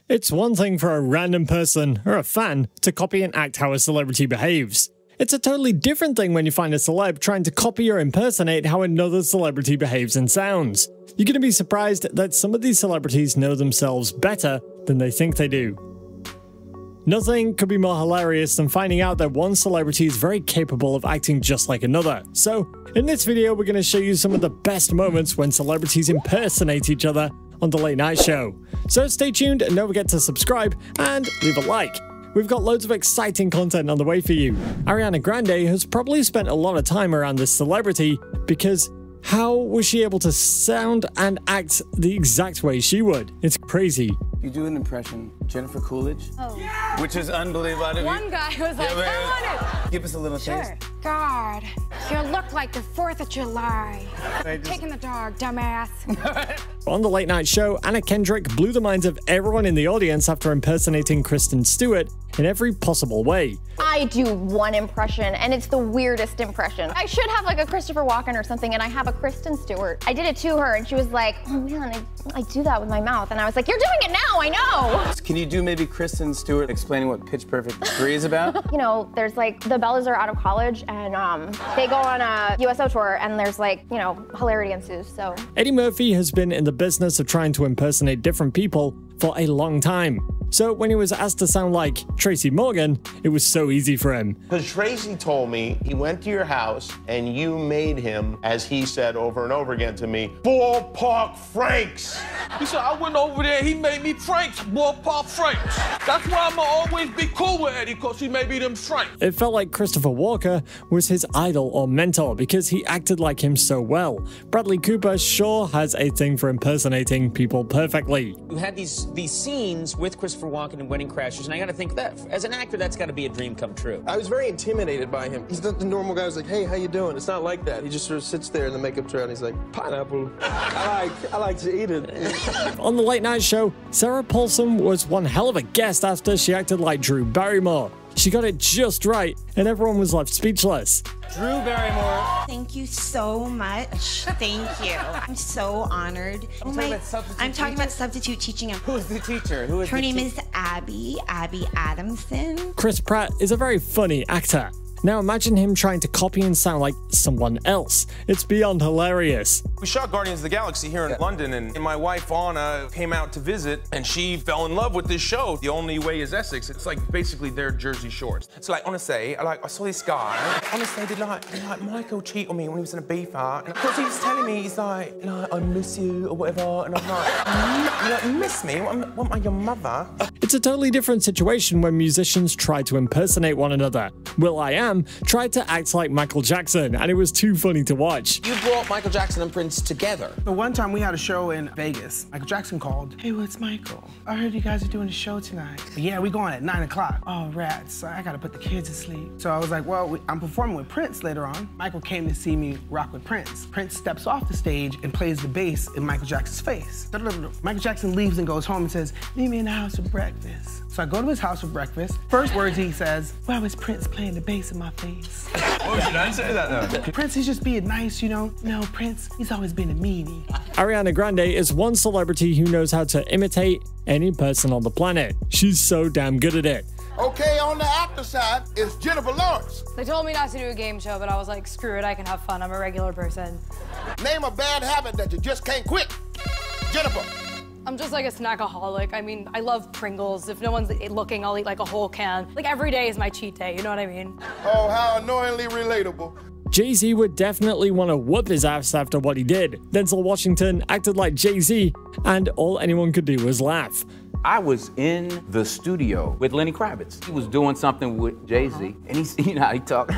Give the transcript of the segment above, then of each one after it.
It's one thing for a random person or a fan to copy and act how a celebrity behaves. It's a totally different thing when you find a celeb trying to copy or impersonate how another celebrity behaves and sounds. You're going to be surprised that some of these celebrities know themselves better than they think they do. Nothing could be more hilarious than finding out that one celebrity is very capable of acting just like another. So, in this video we're going to show you some of the best moments when celebrities impersonate each other on The Late Night Show. So stay tuned and don't forget to subscribe and leave a like. We've got loads of exciting content on the way for you. Ariana Grande has probably spent a lot of time around this celebrity because how was she able to sound and act the exact way she would? It's crazy. You do an impression, Jennifer Coolidge, yeah! Which is unbelievable. One guy was like, I want it. Give us a little taste. God, you look like the 4th of July. Taking the dog, dumbass. On The Late Night Show, Anna Kendrick blew the minds of everyone in the audience after impersonating Kristen Stewart in every possible way. I do one impression, and it's the weirdest impression. I should have like a Christopher Walken or something, and I have a Kristen Stewart. I did it to her, and she was like, oh man, I do that with my mouth. And I was like, you're doing it now, I know. Can you do maybe Kristen Stewart explaining what Pitch Perfect 3 is about? You know, there's like, the Bellas are out of college, and they go on a USO tour, and there's like, you know, hilarity ensues, so. Eddie Murphy has been in the business of trying to impersonate different people for a long time. So when he was asked to sound like Tracy Morgan, it was so easy for him. Because Tracy told me he went to your house and you made him, as he said over and over again to me, Ballpark Franks. He said, I went over there, he made me Franks, Ballpark Franks. That's why I'ma always be cool with Eddie, because he made me them Franks. It felt like Christopher Walken was his idol or mentor because he acted like him so well. Bradley Cooper sure has a thing for impersonating people perfectly. You had these scenes with Christopher Walken in Wedding Crashers, and I gotta think that, as an actor, that's gotta be a dream come true. I was very intimidated by him. He's not the normal guy who's like, hey, how you doing? It's not like that. He just sort of sits there in the makeup chair and he's like, pineapple. I like to eat it. On The Late Night Show, Sarah Paulson was one hell of a guest after she acted like Drew Barrymore. She got it just right, and everyone was left speechless. Drew Barrymore. Thank you so much. Thank you. I'm so honored. I'm talking about substitute teaching. Who's the teacher? Her name is Abby Adamson. Chris Pratt is a very funny actor. Now imagine him trying to copy and sound like someone else. It's beyond hilarious. We shot Guardians of the Galaxy here in London, and my wife Anna came out to visit, and she fell in love with this show. The Only Way is Essex. It's like basically their Jersey Shores. So like, honestly, I saw this guy. Honestly, did Michael cheat on me when he was in a beefer? And of course he was telling me, he's like, I miss you or whatever. And I'm like, you miss me? What am I, your mother? It's a totally different situation when musicians try to impersonate one another. will.i.am tried to act like Michael Jackson, and it was too funny to watch. You brought Michael Jackson and Prince together. But one time we had a show in Vegas. Michael Jackson called. Hey, what's Michael? I heard you guys are doing a show tonight. Yeah, we going at 9 o'clock. Oh, rats, I gotta put the kids to sleep. So I was like, well, I'm performing with Prince later on. Michael came to see me rock with Prince. Prince steps off the stage and plays the bass in Michael Jackson's face. Michael Jackson leaves and goes home and says, meet me in the house for breakfast. So I go to his house for breakfast. First words he says, why was Prince playing the bass in my face? Oh, you don't say that though. Prince, he's just being nice, you know? No, Prince, he's always been a meanie. Ariana Grande is one celebrity who knows how to imitate any person on the planet. She's so damn good at it. Okay, on the actor side is Jennifer Lawrence. They told me not to do a game show, but I was like, screw it, I can have fun. I'm a regular person. Name a bad habit that you just can't quit. Jennifer. I'm just like a snackaholic. I mean, I love Pringles. If no one's looking, I'll eat like a whole can. Like every day is my cheat day, you know what I mean? Oh, how annoyingly relatable. Jay-Z would definitely want to whoop his ass after what he did. Denzel Washington acted like Jay-Z, and all anyone could do was laugh. I was in the studio with Lenny Kravitz. He was doing something with Jay-Z, and he how he talked.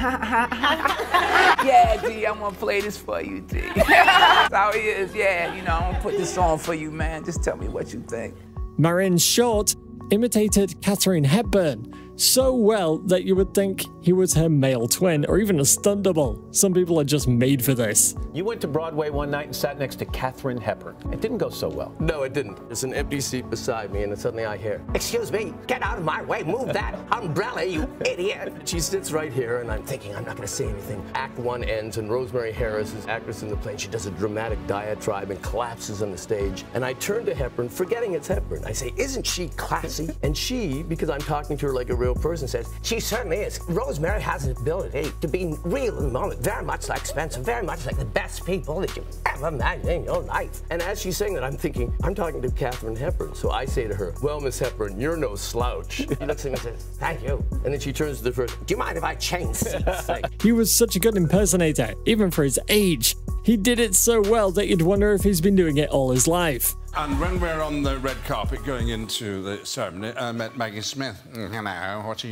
Yeah, G, I'm gonna play this for you, G. That's how he is, yeah, you know, I'm gonna put this on for you, man. Just tell me what you think. Marin Short imitated Katharine Hepburn. so well that you would think he was her male twin or even a stunt double. Some people are just made for this. You went to Broadway one night and sat next to Katharine Hepburn. It didn't go so well. No, it didn't. There's an empty seat beside me, and then suddenly I hear, "Excuse me, get out of my way, move that umbrella, you idiot." She sits right here, and I'm thinking, I'm not going to say anything. Act 1 ends, and Rosemary Harris is actress in the play. She does a dramatic diatribe and collapses on the stage. And I turn to Hepburn, forgetting it's Hepburn. I say, "Isn't she classy?" And she, because I'm talking to her like a real person, says, "She certainly is. Rosemary has an ability to be real in the moment, very much like Spencer, very much like the best people that you've ever met in your life." And as she's saying that, I'm thinking, I'm talking to Katharine Hepburn. So I say to her, "Well, Miss Hepburn, you're no slouch." She looks at me and says, "Thank you." And then she turns to the first, "Do you mind if I change seats?" He was such a good impersonator, even for his age. He did it so well that you'd wonder if he's been doing it all his life. And when we're on the red carpet going into the ceremony, I met Maggie Smith. "Hello, what are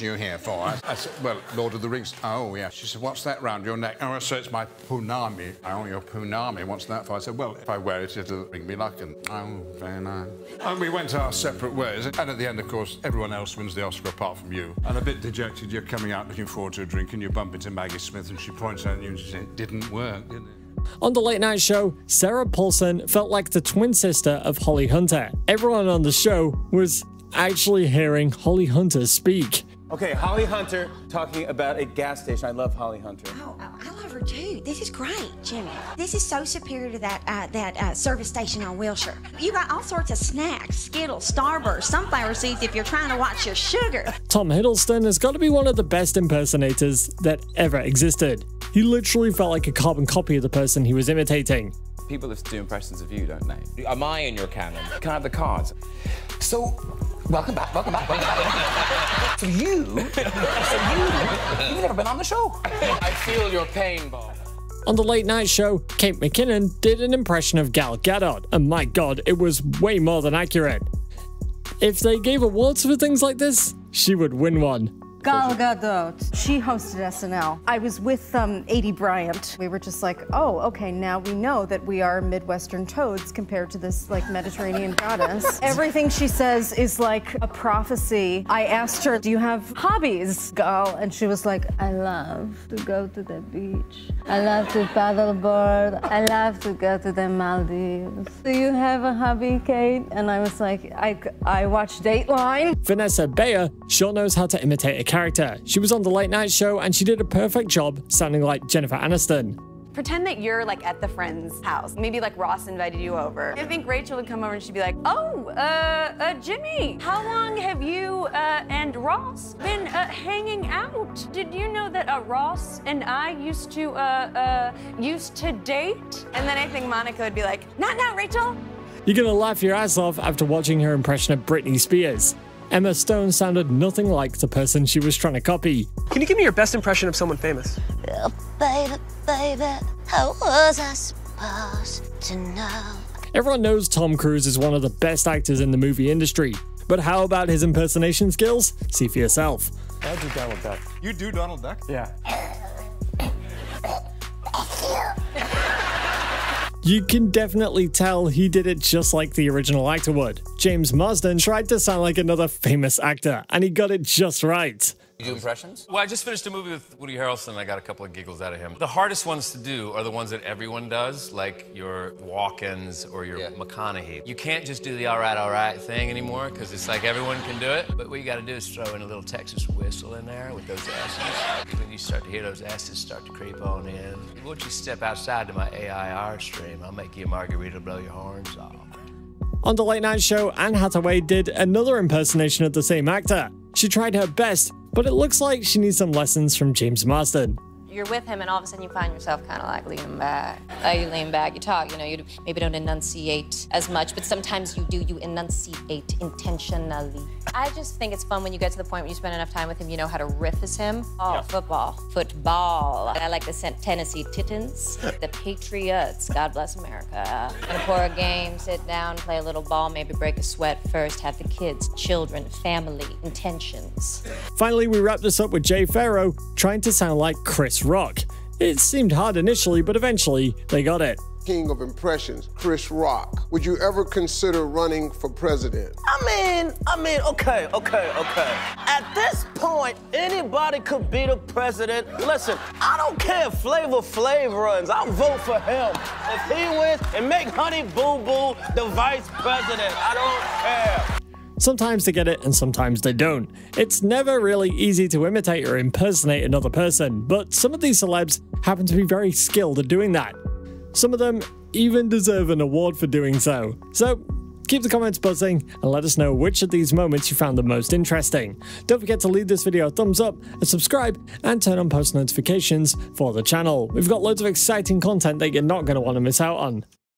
you here for?" I said, "Well, Lord of the Rings." "Oh, yeah." She said, "What's that round your neck?" "Oh, so it's my punami." "Oh, your punami, what's that for?" I said, "Well, if I wear it, it'll bring me luck." And, "Oh, very nice." And we went our separate ways. And at the end, of course, everyone else wins the Oscar apart from you. And a bit dejected, you're coming out looking forward to a drink, and you bump into Maggie Smith, and she points out at you and she said, "It didn't work, did it?" On the Late Night Show, Sarah Paulson felt like the twin sister of Holly Hunter. Everyone on the show was actually hearing Holly Hunter speak. Okay, Holly Hunter talking about a gas station. I love Holly Hunter. Oh, I love her too. This is great, Jimmy. This is so superior to that service station on Wilshire. You got all sorts of snacks, Skittles, Starburst, sunflower seeds if you're trying to watch your sugar. Tom Hiddleston has got to be one of the best impersonators that ever existed. He literally felt like a carbon copy of the person he was imitating. People have to do impressions of you, don't they? Am I in your canon? Can I have the cards? So, welcome back. So you've never been on the show. I feel your pain, Bob. On the Late Night Show, Kate McKinnon did an impression of Gal Gadot, and my god, it was way more than accurate. If they gave awards for things like this, she would win one. Gal Gadot, she hosted SNL. I was with A.D. Bryant. We were just like, oh, okay, now we know that we are Midwestern toads compared to this like Mediterranean goddess. Everything she says is like a prophecy. I asked her, "Do you have hobbies, Gal?" And she was like, "I love to go to the beach. I love to paddleboard. I love to go to the Maldives. Do you have a hobby, Kate?" And I was like, I watch Dateline. Vanessa Bayer sure knows how to imitate a character. She was on the Late Night Show and she did a perfect job sounding like Jennifer Aniston. Pretend that you're like at the friend's house. Maybe like Ross invited you over. I think Rachel would come over and she'd be like, "Oh, Jimmy, how long have you and Ross been hanging out? Did you know that Ross and I used to date?" And then I think Monica would be like, "Not now, Rachel." You're gonna laugh your ass off after watching her impression of Britney Spears. Emma Stone sounded nothing like the person she was trying to copy. Can you give me your best impression of someone famous? Oh, baby, baby, how was I supposed to know? Everyone knows Tom Cruise is one of the best actors in the movie industry. But how about his impersonation skills? See for yourself. I do Donald Duck. You do Donald Duck? Yeah. You can definitely tell he did it just like the original actor would. James Marsden tried to sound like another famous actor, and he got it just right. You do impressions? Well, I just finished a movie with Woody Harrelson, and I got a couple of giggles out of him. The hardest ones to do are the ones that everyone does, like your Walkens or your McConaughey. You can't just do the all right thing anymore, because it's like everyone can do it. But what you got to do is throw in a little Texas whistle in there with those asses. When you start to hear those asses start to creep on in, once you step outside to my AIR stream, I'll make you a margarita to blow your horns off. On the Late Night Show, Anne Hathaway did another impersonation of the same actor. She tried her best, but it looks like she needs some lessons from James Marsden. You're with him and all of a sudden you find yourself kind of like leaning back. You lean back, you talk, you know, you maybe don't enunciate as much, but sometimes you do, you enunciate intentionally. I just think it's fun when you get to the point where you spend enough time with him, you know how to riff as him. Oh, football. I like the Tennessee Titans, the Patriots, God bless America. And for a game, sit down, play a little ball, maybe break a sweat first, have the kids, children, family, intentions. Finally, we wrap this up with Jay Pharoah trying to sound like Chris Rock. It seemed hard initially, but eventually they got it. king of impressions, Chris Rock. Would you ever consider running for president? I mean, okay. At this point, anybody could be the president. Listen, I don't care if Flavor Flav runs. I'll vote for him. If he wins, and make Honey Boo Boo the vice president. I don't care. Sometimes they get it and sometimes they don't. It's never really easy to imitate or impersonate another person, but some of these celebs happen to be very skilled at doing that. Some of them even deserve an award for doing so. So keep the comments buzzing and let us know which of these moments you found the most interesting. Don't forget to leave this video a thumbs up and subscribe and turn on post notifications for the channel. We've got loads of exciting content that you're not going to want to miss out on.